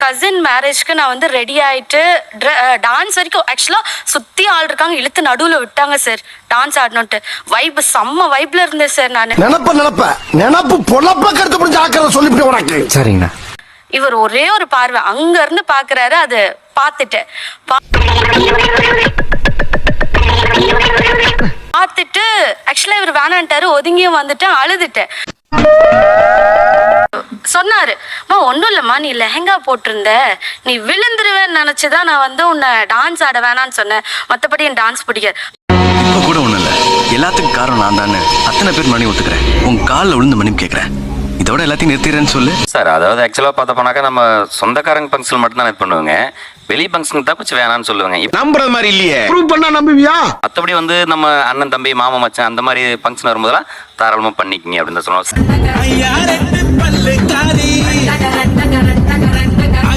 Cousin மேரேஜ்க்கு நான் வந்து ரெடி ஆயிட்டு டான்ஸ் வரைக்கும் ஆக்சுவலா சுத்தி ஆள் இருக்காங்க, இழுத்து நடுவுல விட்டாங்க சார் டான்ஸ் ஆடணும்ட்டு. வைப் செம்ம வைப்ல இருந்தேன் சார். நான் நினப்பு பொழப்ப கருத்து புரிஞ்சு ஆக்கிறத சொல்லிவிட்டு உனக்கு. சரிங்கண்ணா. இவர் ஒரே ஒரு பார்வை அங்க இருந்து பாக்குறாரு, அது பார்த்துட்டேன். பார்த்துட்டு ஆக்சுவலா இவர் வேணான்ட்டாரு, ஒதுங்கியும் வந்துட்டேன், அழுதுட்டேன். சொன்னாரு, மா ஒன்றும் இல்லைம்மா, நீ லெஹங்கா போட்டிருந்த, நீ விழுந்துருவேன்னு நினைச்சுதான் நான் வந்து உன்னை டான்ஸ் ஆட வேணான்னு சொன்னேன், மற்றபடி என் டான்ஸ் பிடிக்காது. இப்ப கூட ஒண்ணும் இல்ல, எல்லாத்துக்கும் காரணம் நான் தானே அத்தனை பேர் மணி ஒத்துக்கிறேன். உன் காலில் விழுந்து மன்னிப்பு கேட்கிறேன். இதோட எல்லாத்தையும் நிறுத்திடுறேன்னு சொல்லு சார். அதாவது ஆக்சுவலாக பார்த்த போனாக்கா நம்ம சொந்தக்காரங்க ஃபங்க்ஷன் மட்டும் தான் இது பண்ணுவாங்க, வெளி ஃபங்க்ஷனுக்கு தான் கொஞ்சம் வேணான்னு சொல்லுவாங்க. நம்புறது மாதிரி இல்லையே, ப்ரூவ் பண்ணா நம்புவியா? மற்றபடி வந்து நம்ம அண்ணன் தம்பி மாமா மச்சான் அந்த மாதிரி ஃபங்க்ஷன் வரும்போதெல்லாம் தாராளமாக பண்ணிக்கிங்க அப்படின்னு தான் சொல்லுவோம்.